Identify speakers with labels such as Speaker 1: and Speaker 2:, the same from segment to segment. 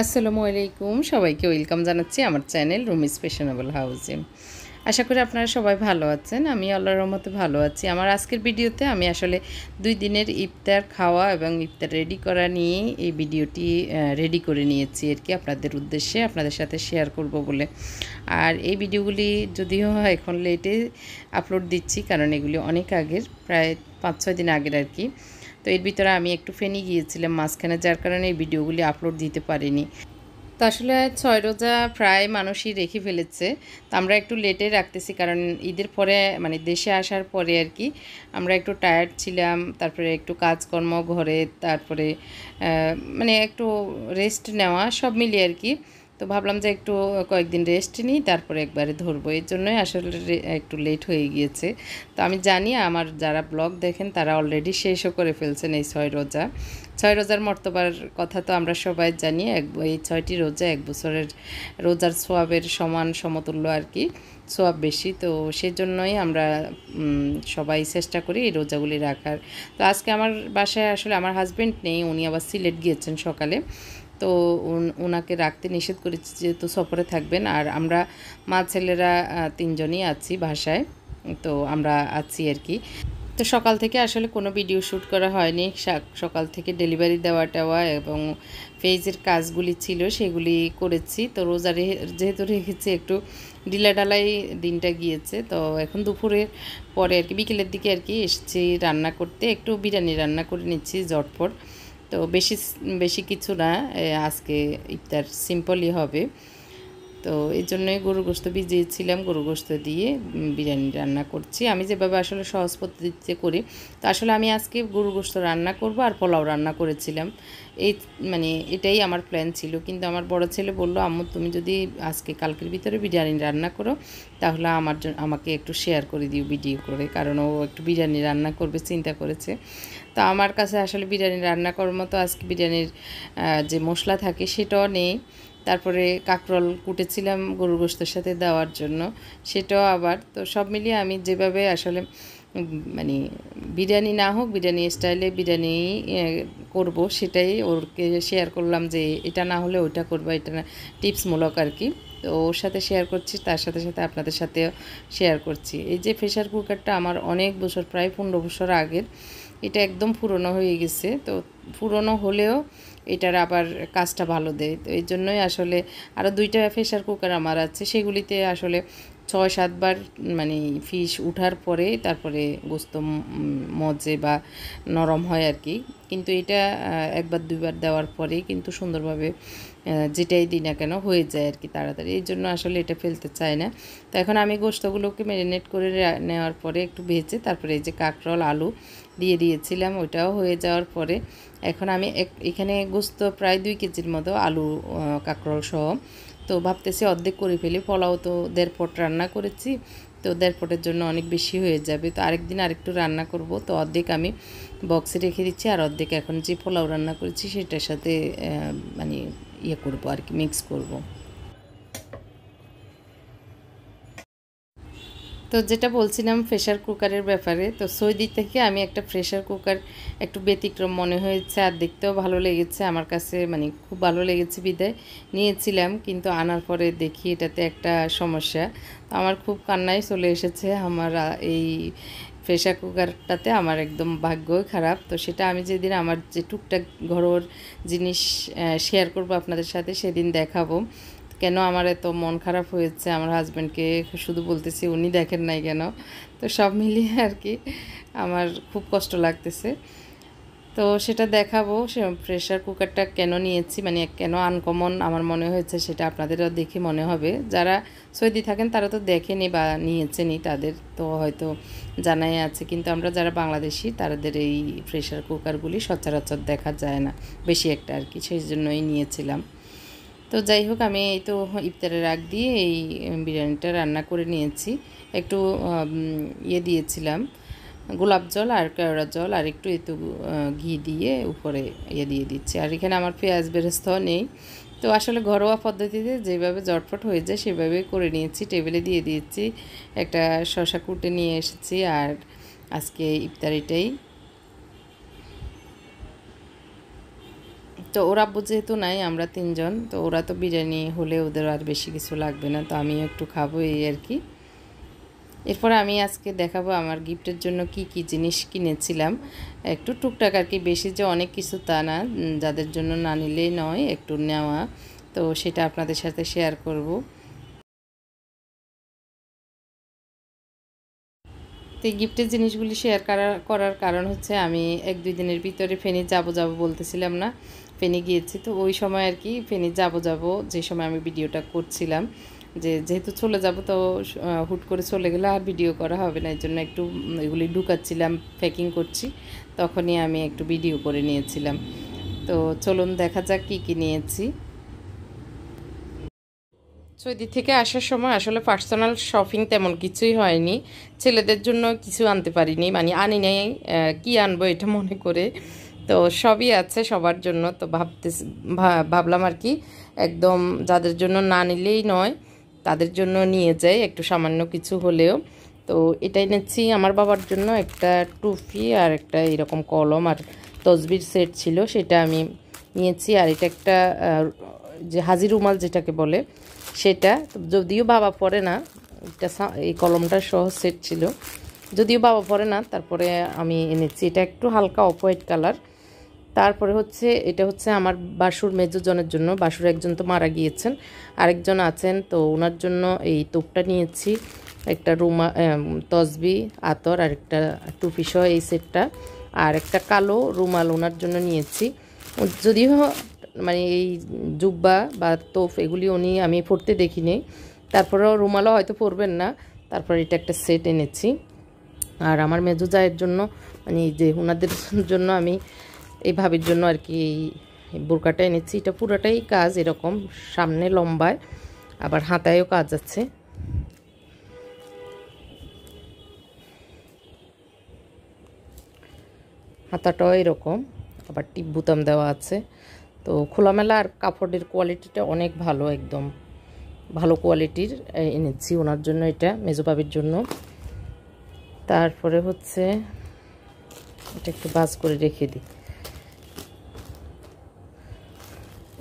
Speaker 1: আসসালামু আলাইকুম সবাইকে ওয়েলকাম জানাচ্ছি আমার চ্যানেল রুমিস ফ্যাশনেবল হাউসে। আশা করি আপনারা সবাই ভালো আছেন। আমি আল্লাহর রহমতে ভালো আছি। আমার আজকের ভিডিওতে আমি আসলে 2 দিনের ইফতার খাওয়া এবং ইফতার রেডি করা নিয়ে এই ভিডিওটি রেডি করে নিয়েছি আর কি, আপনাদের উদ্দেশ্যে আপনাদের সাথে শেয়ার করব বলে। আর এই ভিডিওগুলি যদিও এখন লেটে আপলোড দিচ্ছি, কারণ এগুলি অনেক আগের, প্রায় 5-6 দিন আগের আর কি। তো এর ভিতরে আমি একটু ফেনি গিয়েছিলাম মাঝখানে, যার কারণে এই ভিডিওগুলি আপলোড দিতে পারিনি। তো আসলে 6 রোজা প্রায় মানুষই রেখে ফেলেছে। তো আমরা একটু লেটে রাখতেছি, কারণ ঈদের পরে মানে দেশে আসার পরে আর কি আমরা একটু টায়ার্ড ছিলাম। তারপরে একটু কাজকর্ম ঘরে, তারপরে মানে একটু রেস্ট নেওয়া সব মিলিয়ে আর কি। তো ভাবলাম যে একটু কয়েকদিন রেস্ট নিই, তারপরে একবারে ধরবো। এর জন্যই আসলে একটু লেট হয়ে গিয়েছে। তো আমি জানি আমার যারা ব্লগ দেখেন তারা অলরেডি শেষও করে ফেলছেন এই 6 রোজা। 6 রোজার মর্তবার কথা তো আমরা সবাই জানি। এই 6টি রোজা 1 বছরের রোজার সোয়াবের সমান সমতুল্য আর কি, সোয়াব বেশি। তো সেই জন্যই আমরা সবাই চেষ্টা করি এই রোজাগুলি রাখার। তো আজকে আমার বাসায় আসলে আমার হাজব্যান্ড নেই, উনি আবার সিলেট গিয়েছেন সকালে। তো ওনাকে রাখতে নিষেধ করেছি, যেহেতু সফরে থাকবেন। আর আমরা মা ছেলেরা 3 জনই আছি বাসায়। তো আমরা আছি আর কি। তো সকাল থেকে আসলে কোনো ভিডিও শ্যুট করা হয়নি। সকাল থেকে ডেলিভারি দেওয়া টেওয়া এবং পেজের কাজগুলি ছিল সেগুলি করেছি। তো রোজা যেহেতু রেখেছি একটু ঢিলাঢালাই দিনটা গিয়েছে। তো এখন দুপুরের পরে আর কি, বিকেলের দিকে আর কি এসেছি রান্না করতে। একটু বিরিয়ানি রান্না করে নিচ্ছি ঝটপট। তো বেশি বেশি কিছু না, আজকে ইফতার সিম্পলই হবে। তো এই জন্যই গরুর গোশত ভিজিয়েছিলাম, গরুর গোশত দিয়ে বিরিয়ানি রান্না করছি আমি যেভাবে আসলে সহজ পদ্ধতিতে করি। তো আসলে আমি আজকে গরুর গোশত রান্না করব আর পোলাও রান্না করেছিলাম। এই মানে এটাই আমার প্ল্যান ছিল, কিন্তু আমার বড় ছেলে বলল, আম্মু তুমি যদি আজকে কালকের ভিতরে বিরিয়ানি রান্না করো তাহলে আমাকে একটু শেয়ার করে দিও ভিডিও করে, কারণ ও একটু বিরিয়ানি রান্না করবে চিন্তা করেছে। তো আমার কাছে আসলে বিরিয়ানি রান্না করার মতো আজকে বিরিয়ানির যে মশলা থাকে সেটাও নেই। তারপরে কাঁকরোল কুটেছিলাম গরুর গোশতের সাথে দেওয়ার জন্য, সেটাও আবার। তো সব মিলিয়ে আমি যেভাবে আসলে মানে বিরিয়ানি না হোক বিরিয়ানি স্টাইলে বিরিয়ানি করব, সেটাই ওরকে শেয়ার করলাম যে এটা না হলে ওইটা করবো, এটা না টিপসমূলক আর কি। তো ওর সাথে শেয়ার করছি, তার সাথে সাথে আপনাদের সাথেও শেয়ার করছি। এই যে প্রেশার কুকারটা আমার অনেক বছর, প্রায় 15 বছর আগের, এটা একদম পুরনো হয়ে গেছে। তো পুরনো হলেও এটার আবার কাজটা ভালো দেয়। তো এই জন্যই আসলে আরও 2টা প্রেশার কুকার আমার আছে, সেগুলিতে আসলে 6-7 বার মানে ফিশ উঠার পরে তারপরে গোস্ত মজে বা নরম হয় আর কি। কিন্তু এটা 1-2 বার দেওয়ার পরেই কিন্তু সুন্দরভাবে যেটাই দিই না কেন হয়ে যায় আর কি তাড়াতাড়ি। এই জন্য আসলে এটা ফেলতে চাই না। তো এখন আমি গোস্তগুলোকে ম্যারিনেট করে নেওয়ার পরে একটু ভেজে তারপরে এই যে কাঁকরোল আলু দিয়ে দিয়েছিলাম, ওইটাও হয়ে যাওয়ার পরে এখন আমি এখানে গোস্ত প্রায় 2 কেজির মতো, আলু কাঁকরোল সহ। তো ভাবতেছি অর্ধেক করে ফেলি, পোলাও তো 1.5 পট রান্না করেছি, তো 1.5 পটের জন্য অনেক বেশি হয়ে যাবে। তো আরেকদিন আরেকটু রান্না করব। তো অর্ধেক আমি বক্সে রেখে দিচ্ছি, আর অর্ধেক এখন যে পোলাও রান্না করেছি সেটার সাথে মানে ইয়ে করবো আর কি, মিক্স করব। তো যেটা বলছিলাম প্রেশার কুকারের ব্যাপারে, তো সৌদি থেকে আমি একটা প্রেশার কুকার একটু ব্যতিক্রম মনে হয়েছে আর দেখতেও ভালো লেগেছে আমার কাছে, মানে খুব ভালো লেগেছে বিদায় নিয়েছিলাম। কিন্তু আনার পরে দেখি এটাতে একটা সমস্যা। তো আমার খুব কান্নাই চলে এসেছে। আমার এই প্রেশার কুকারটাতে আমার একদম ভাগ্যই খারাপ। তো সেটা আমি যেদিন আমার যে টুকটাক ঘরোর জিনিস শেয়ার করব আপনাদের সাথে, সেদিন দেখাবো কেন আমার এত মন খারাপ হয়েছে। আমার হাজব্যান্ডকে শুধু বলতেছি, উনি দেখেন নাই কেন। তো সব মিলিয়ে আর কি আমার খুব কষ্ট লাগতেছে। তো সেটা দেখাবো, সে প্রেশার কুকারটা কেন নিয়েছি, মানে কেন আনকমন আমার মনে হয়েছে, সেটা আপনাদেরও দেখে মনে হবে। যারা সৌদি থাকেন তারা তো দেখেনি বা নিয়েছেনই, তাদের তো হয়তো জানাই আছে। কিন্তু আমরা যারা বাংলাদেশি তাদের এই প্রেশার কুকারগুলি সচরাচর দেখা যায় না বেশি একটা আর কি, সেই জন্যই নিয়েছিলাম। তো যাই হোক, আমি এই তো ইফতারের আগ দিয়ে এই বিরিয়ানিটা রান্না করে নিয়েছি। একটু ইয়ে দিয়েছিলাম, গোলাপ জল আর কেওড়া জল আর একটু একটু ঘি দিয়ে উপরে ইয়ে দিয়ে দিচ্ছি। আর এখানে আমার পেঁয়াজ বেরেস্তাও নেই। তো আসলে ঘরোয়া পদ্ধতিতে যেভাবে জটফট হয়ে যায় সেভাবে করে নিয়েছি। টেবিলে দিয়ে দিয়েছি, একটা শসা কুটে নিয়ে এসেছি। আর আজকে ইফতারিটাই। তো তো ওর আব্বু যেহেতু নাই, আমরা তিনজন, তো ওরা তো বিরিয়ানি হলে ওদের আর বেশি কিছু লাগবে না, তো আমিও একটু খাবো এই আর কি। এরপরে আমি আজকে দেখাবো আমার গিফটের জন্য কি কি জিনিস কিনেছিলাম। একটু টুকটাক আর কি, বেশি যে অনেক কিছু তা না, যাদের জন্য না নিলেই নয়, একটু নেওয়া, তো সেটা আপনাদের সাথে শেয়ার করব। তো এই গিফটের জিনিসগুলি শেয়ার করার কারণ হচ্ছে আমি 1-2 দিনের ভিতরে ফেনী যাব বলতেছিলাম না, ফেনী গিয়েছি, তো ওই সময় আর কি ফেনী যাব যে সময় আমি ভিডিওটা করছিলাম, যেহেতু চলে যাব, তো হুট করে চলে গেলে আর ভিডিও করা হবে না, এই জন্য একটু এগুলি ঢুকাচ্ছিলাম, প্যাকিং করছি, তখনই আমি একটু ভিডিও করে নিয়েছিলাম। তো চলুন দেখা যাক কী কী নিয়েছি। সৌদি থেকে আসার সময় আসলে পার্সোনাল শপিং তেমন কিছুই হয়নি, ছেলেদের জন্য কিছু আনতে পারিনি, মানে আনি নাই, কি আনবো এটা মনে করে, তো সবই আছে সবার জন্য, তো ভাবলাম আর কি একদম যাদের জন্য না নিলেই নয় তাদের জন্য নিয়ে যাই একটু সামান্য কিছু হলেও। তো এটাই নিচ্ছি আমার বাবার জন্য, একটা টুপি আর একটা এরকম কলম আর তসবির সেট ছিল, সেটা আমি নিয়েছি। আর এটা একটা যে হাজি রুমাল যেটাকে বলে সেটা, যদিও বাবা পরে না, এটা এই কলমটা সহ সেট ছিল, যদিও বাবা পরে না, তারপরে আমি এনেছি। এটা একটু হালকা অফ হোয়াইট কালার। তারপরে হচ্ছে এটা হচ্ছে আমার বাসুর মেজোজনের জন্য, বাসুর একজন তো মারা গিয়েছেন, আরেকজন আছেন, তো ওনার জন্য এই তোপটা নিয়েছি, একটা রুমা তসবি আতর আর একটা টুপি সহ এই সেটটা, আর একটা কালো রুমাল ওনার জন্য নিয়েছি। যদিও মানে এই জুব্বা বা তোফ এগুলি উনি আমি পরতে দেখিনি, তারপরেও রুমালও হয়তো পরবেন না, তারপরে এটা একটা সেট এনেছি। আর আমার মেজো জায়ের জন্য, মানে যে ওনাদের জন্য আমি এই ভাবির জন্য আর কি এই বোরকাটা এনেছি। এটা পুরোটাই কাজ এরকম, সামনে লম্বায়, আবার হাতায়ও কাজ আছে। হাতাটাও এরকম, আবার টিপ বুতাম দেওয়া আছে। তো খোলামেলা, আর কাপড়ের কোয়ালিটিটা অনেক ভালো, একদম ভালো কোয়ালিটির এনেছি ওনার জন্য, এটা মেজো ভাবির জন্য। তারপরে হচ্ছে এটা একটু বাজ করে রেখে দিই,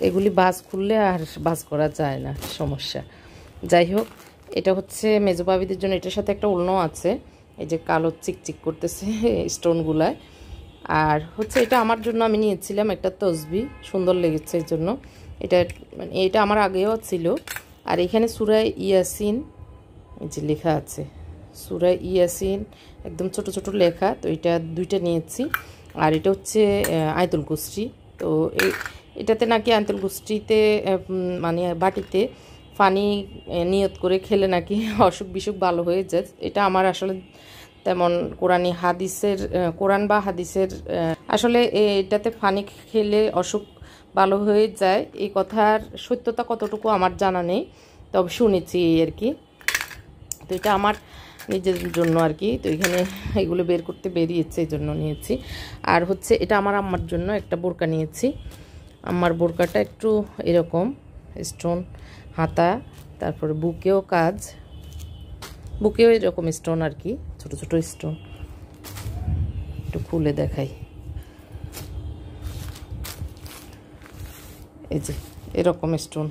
Speaker 1: এগুলি বাজ খুললে আর বাজ করা যায় না, সমস্যা। যাই হোক, এটা হচ্ছে মেজো ভাবিদের জন্য, এটার সাথে একটা ওড়নাও আছে, এই যে কালো চিকচিক করতেছে স্টোনগুলায়। আর হচ্ছে এটা আমার জন্য আমি নিয়েছিলাম একটা তসবি, সুন্দর লেগেছে এই জন্য। এটা মানে এটা আমার আগেও ছিল। আর এখানে সূরা ইয়াসিন এই যে লেখা আছে, সূরা ইয়াসিন একদম ছোট ছোট লেখা, তো এটা দুইটা নিয়েছি। আর এটা হচ্ছে আয়াতুল কুরসি, তো এটাতে নাকি আয়াতুল কুরসিতে মানে বাটিতে পানি নিয়ত করে খেলে নাকি অসুখ বিসুখ ভালো হয়ে যায়। এটা আমার আসলে তেমন কোরআন বা হাদিসের আসলে এটাতে পানি খেলে অসুখ ভালো হয়ে যায়, এই কথার সত্যতা কতটুকু আমার জানা নেই, তবে শুনেছি এই আর কি। তো এটা আমার নিজের জন্য আর কি, তো এখানে এগুলো বের করতে বেরিয়েছে, এই জন্য নিয়েছি। আর হচ্ছে এটা আমার আম্মার জন্য একটা বোরকা নিয়েছি। আমার বোরকাটা একটু এরকম স্টোন হাতা, তারপরে বুকেও কাজ, বুকেও এরকম স্টোন আর কি, ছোট ছোট স্টোন। একটু খুলে দেখাই, এই যে এরকম স্টোন,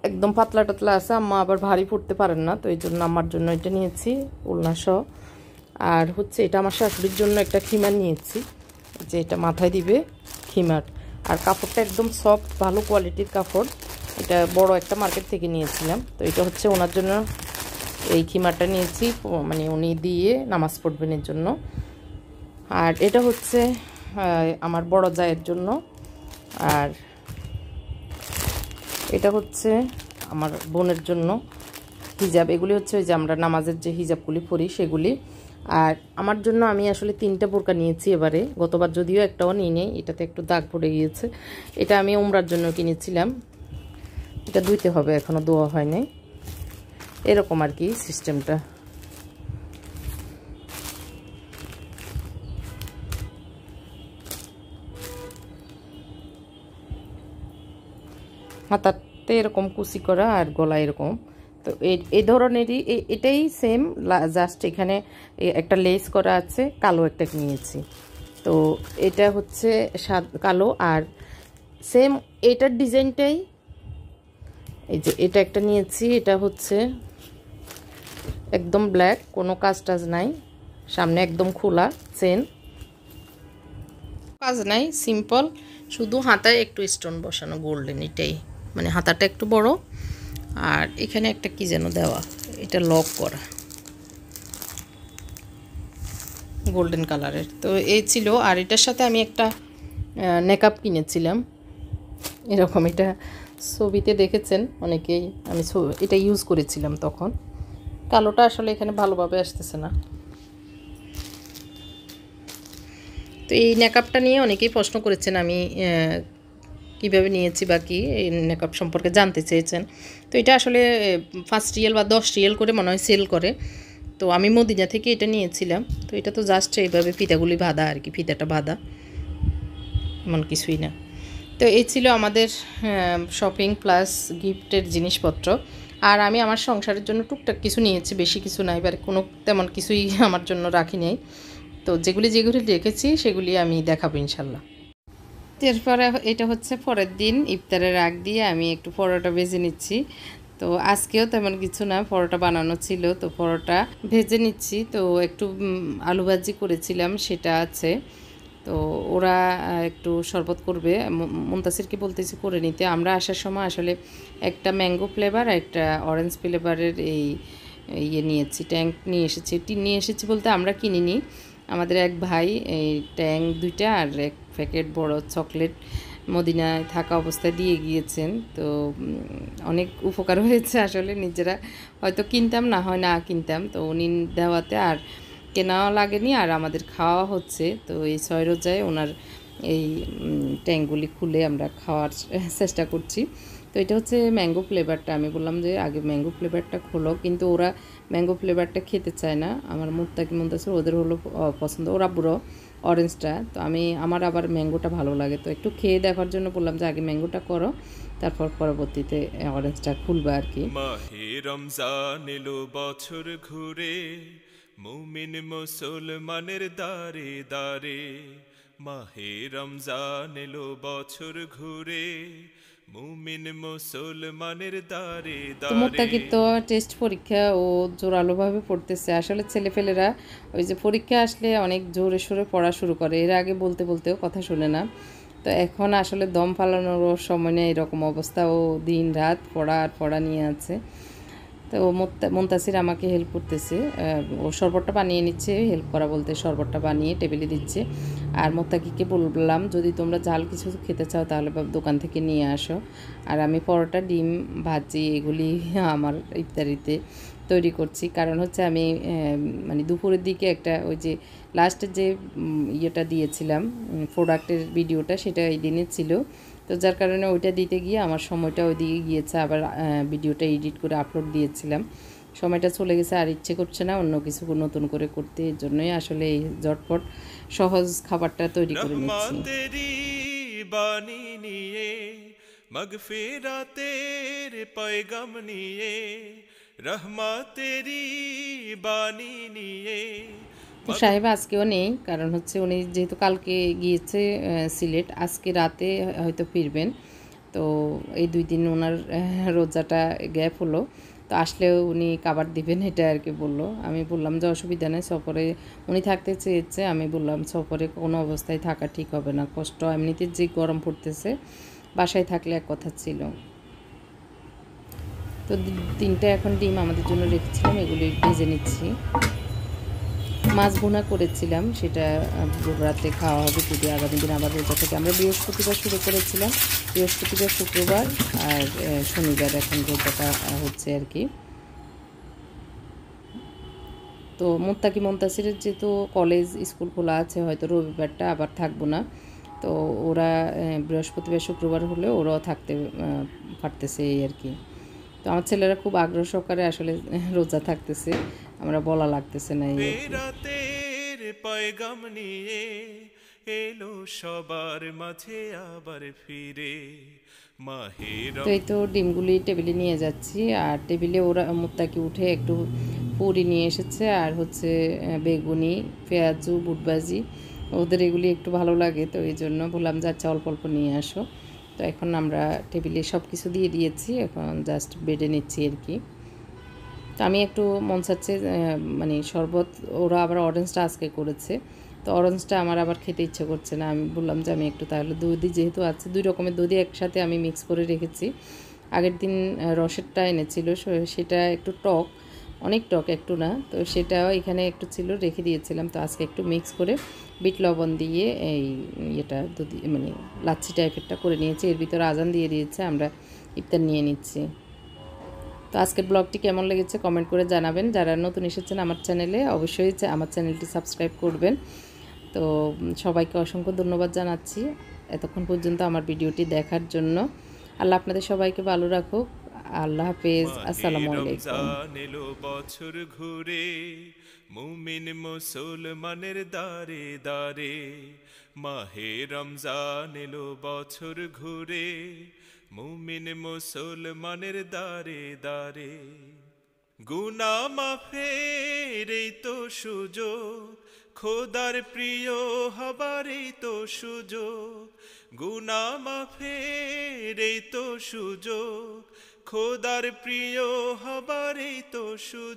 Speaker 1: একদম পাতলা টাতলা আছে, আম্মা আবার ভারী পড়তে পারেন না, তো এই জন্য আমার জন্য এটা নিয়েছি ওড়না সহ। আর হচ্ছে এটা আমার শাশুড়ির জন্য একটা খিমার নিয়েছি, যে এটা মাথায় দিবে খিমার। আর কাপড়টা একদম সফট, ভালো কোয়ালিটির কাপড়, এটা বড় একটা মার্কেট থেকে নিয়েছিলাম। তো এটা হচ্ছে ওনার জন্য এই খিমারটা নিয়েছি, মানে উনি দিয়ে নামাজ পড়বেন এর জন্য। আর এটা হচ্ছে আমার বড় জায়ের জন্য। আর এটা হচ্ছে আমার বোনের জন্য হিজাব, এগুলি হচ্ছে ওই যে আমরা নামাজের যে হিজাবগুলি পরি সেগুলি। আর আমার জন্য আমি আসলে 3টা বোরকা নিয়েছি এবারে, গতবার যদিও একটাও নিই নেই, এটাতে একটু দাগ পড়ে গিয়েছে। এটা আমি উমরার জন্য কিনেছিলাম, এটা ধুইতে হবে, এখনও ধোয়া হয় নাই, এরকম আর কি সিস্টেমটা। হাতাতে এরকম কুচি করা আর গলা এরকম, তো এই ধরনেরই এটাই সেম, জাস্ট এখানে একটা লেস করা আছে, কালো একটা নিয়েছি। তো এটা হচ্ছে কালো, আর সেম এটার ডিজাইনটাই, এই যে এটা একটা নিয়েছি, এটা হচ্ছে একদম ব্ল্যাক, কোনো কাজ টাজ নাই, সামনে একদম খোলা চেন, কাজ নাই, সিম্পল, শুধু হাতায় একটু স্টোন বসানো গোল্ডেন, এটাই মানে হাতাটা একটু বড়, আর এখানে একটা কি যেন দেওয়া, এটা লক করা গোল্ডেন কালারের। তো এই ছিল, আর এটার সাথে আমি একটা নেকআপ কিনেছিলাম এরকম, এটা ছবিতে দেখেছেন অনেকেই, আমি এটা ইউজ করেছিলাম তখন। কালোটা আসলে এখানে ভালোভাবে আসতেছে না। তো এই নেকআপটা নিয়ে অনেকেই প্রশ্ন করেছেন, আমি কীভাবে নিয়েছি বা কি এই নেকআপ সম্পর্কে জানতে চেয়েছেন। তো এটা আসলে 5 রিয়েল বা 10 রিয়েল করে মনে হয় সেল করে। তো আমি মদিনা থেকে এটা নিয়েছিলাম। তো এটা তো জাস্ট এইভাবে ফিতাগুলি বাঁধা আর কি, ফিতাটা বাঁধা, এমন কিছুই না। তো এই ছিল আমাদের শপিং প্লাস গিফটের জিনিসপত্র। আর আমি আমার সংসারের জন্য টুকটাক কিছু নিয়েছি, বেশি কিছু নাই, এবার কোনো তেমন কিছুই আমার জন্য রাখি নাই। তো যেগুলি রেখেছি সেগুলি আমি দেখাবো ইনশাল্লাহ। এরপরে এটা হচ্ছে পরের দিন ইফতারের আগ দিয়ে আমি একটু পরোটা ভেজে নিচ্ছি। তো আজকেও তেমন কিছু না, পরোটা বানানো ছিল, তো পরোটা ভেজে নিচ্ছি। তো একটু আলু ভাজি করেছিলাম, সেটা আছে। তো ওরা একটু শরবত করবে, মুনতাসিরকে বলতেছি করে নিতে। আমরা আসার সময় আসলে একটা ম্যাঙ্গো ফ্লেভার আর একটা অরেঞ্জ ফ্লেভারের এই ইয়ে নিয়েছি, ট্যাঙ্ক নিয়ে এসেছি। নিয়ে এসেছি বলতে আমরা কিনিনি, আমাদের এক ভাই এই ট্যাঙ্ক 2টা আর এক প্যাকেট বড় চকলেট মদিনায় থাকা অবস্থায় দিয়ে গিয়েছেন। তো অনেক উপকার হয়েছে আসলে, নিজেরা হয়তো কিনতাম, না হয় না কিনতাম, তো উনি দেওয়াতে আর কেনাও লাগেনি, আর আমাদের খাওয়া হচ্ছে। তো এই 6 রোজায় ওনার এই ট্যাঙ্কগুলি খুলে আমরা খাওয়ার চেষ্টা করছি। তো এটা হচ্ছে ম্যাঙ্গো ফ্লেভারটা, আমি বললাম যে আগে ম্যাঙ্গো ফ্লেভারটা খোলো, কিন্তু ওরা ম্যাঙ্গো ফ্লেভারটা খেতে চায় না। আমার মুনতাসির ওদের হলো পছন্দ, ওরা বুড়ো অরেঞ্জটা। তো আমার আবার ম্যাঙ্গোটা ভালো লাগে, তো একটু খেয়ে দেখার জন্য বললাম যে আগে ম্যাঙ্গোটা করো, তারপর পরবর্তীতে অরেঞ্জটা খুলবা আর কি।
Speaker 2: মাহে রমজান এলো বছর ঘুরে, মুমিন মুসলমানের দারে দারে। মাহে রমজান এলো বছর ঘুরে, মুমিন মুসলমানের দারে দারে।
Speaker 1: তো মুত্তাকির তো টেস্ট পরীক্ষা, ও জোরালোভাবে পড়তেছে আসলে। ছেলেপেলেরা ওই যে পরীক্ষা আসলে অনেক জোরে সোরে পড়া শুরু করে, এর আগে বলতে বলতেও কথা শুনে না। তো এখন আসলে দম ফালানোর সময় নেই, এরকম অবস্থা, ও দিন রাত পড়া আর পড়া নিয়ে আছে। তো মুনতাসির আমাকে হেল্প করতেছে, ও শরবতটা বানিয়ে নিচ্ছে, হেল্প করা বলতে শরবতটা বানিয়ে টেবিলে দিচ্ছে। আর মুত্তাকিকে বললাম যদি তোমরা ঝাল কিছু খেতে চাও তাহলে দোকান থেকে নিয়ে আসো। আর আমি পরোটা, ডিম ভাজি এগুলি আমার ইফতারিতে তৈরি করছি, কারণ হচ্ছে আমি মানে দুপুরের দিকে একটা ওই যে লাস্টের যে ইয়েটা দিয়েছিলাম প্রোডাক্টের ভিডিওটা, সেটা এই দিনে ছিল। তো যার কারণে ওইটা দিতে গিয়ে আমার সময়টা ওই দিকে গিয়েছে, আবার ভিডিওটা এডিট করে আপলোড দিয়েছিলাম, সময়টা চলে গেছে, আর ইচ্ছে করছে না অন্য কিছু নতুন করে করতে। এর জন্যই আসলে এই ঝটপট সহজ খাবারটা তৈরি করে নিচ্ছি।
Speaker 2: বাণী নিয়ে মাগফিরাতের পয়গাম নিয়ে, রহমতেরি বাণী নিয়ে।
Speaker 1: তো সাহেব আজকেও নেই, কারণ হচ্ছে উনি যেহেতু কালকে গিয়েছে সিলেট, আজকে রাতে হয়তো ফিরবেন। তো এই 2 দিন ওনার রোজাটা গ্যাপ হলো, তো আসলেও উনি কাবার দিবেন এটা আর কি বললো। আমি বললাম যে অসুবিধা নেই, সফরে উনি থাকতে চেয়েছে। আমি বললাম সফরে কোনো অবস্থায় থাকা ঠিক হবে না, কষ্ট, এমনিতে যে গরম পড়তেছে, বাসায় থাকলে এক কথা ছিল। তো 3টা এখন ডিম আমাদের জন্য রেখেছিলাম, এগুলি ভেজে নিচ্ছি। মাছ ভুনা করেছিলাম, সেটা রাতে খাওয়া হবে যদি আগামী দিন আবার রোজা থেকে। আমরা বৃহস্পতিবার শুরু করেছিলাম, বৃহস্পতিবার, শুক্রবার আর শনিবার এখন রোজাটা হচ্ছে আর কি। তো মুনতাসিরের যেহেতু কলেজ স্কুল খোলা আছে, হয়তো রবিবারটা আবার থাকবো না। তো ওরা বৃহস্পতিবার শুক্রবার হলে ওরাও থাকতে পারতেছে এই আর কি। তো আমার ছেলেরা খুব আগ্রহ সহকারে আসলে রোজা থাকতেছে, আমরা বলা লাগতেছে না এই
Speaker 2: পয়গাম নিয়ে এলো সবার মাঝে আবার ফিরে।
Speaker 1: তো এই তো ডিমগুলি টেবিলে নিয়ে যাচ্ছি, আর টেবিলে ওরা মুত্তাকি উঠে একটু পুরি নিয়ে এসেছে, আর হচ্ছে বেগুনি, পেঁয়াজু, বুটবাজি ওদের এগুলি একটু ভালো লাগে, তো এই জন্য বললাম যে আচ্ছা অল্প অল্প নিয়ে আসো। তো এখন আমরা টেবিলে সব কিছু দিয়ে দিয়েছি, এখন জাস্ট বেডে নিচ্ছি আর কি। তো আমি একটু মন চাচ্ছে মানে শরবত, ওরা আবার অরেঞ্জটা আজকে করেছে, তো অরেঞ্জটা আমার আবার খেতে ইচ্ছে করছে না। আমি বললাম যে আমি একটু তাহলে দুধই যেহেতু আছে, 2 রকমের দুধই একসাথে আমি মিক্স করে রেখেছি। আগের দিন রসেরটা এনেছিল, সেটা একটু টক, অনেক টক, একটু না, তো সেটাও এখানে একটু ছিল, রেখে দিয়েছিলাম। তো আজকে একটু মিক্স করে বিট লবণ দিয়ে এই এটা দুধ মানে লাচ্ছি টাইপেরটা করে নিয়েছি। এর ভিতরে আজান দিয়ে দিয়েছে, আমরা ইফতার নিয়ে নিচ্ছি। তো আজকের ব্লগটি কেমন লেগেছে কমেন্ট করে জানাবেন। যারা নতুন এসেছেন আমার চ্যানেলে, অবশ্যই আমার চ্যানেলটি সাবস্ক্রাইব করবেন। তো সবাইকে অসংখ্য ধন্যবাদ জানাচ্ছি এতক্ষণ পর্যন্ত আমার ভিডিওটি দেখার জন্য। আল্লাহ আপনাদের সবাইকে ভালো রাখুক। আল্লাহ হাফেজ,
Speaker 2: মাহে
Speaker 1: আসসালামু আলাইকুম।
Speaker 2: রমজান এলো বছর ঘুরে, মুমিন মুসলমানের দারে দারে। মাহে রমজান এলো বছর ঘুরে, মুমিন মুসলমানের দারে দারে। গুনা মাফের এই তো সুযোগ, খোদার প্রিয় হবার এই তো সুযোগ। গুনা মাফের এই তো সুযোগ, খোদার প্রিয় হবার এই তো সুযোগ।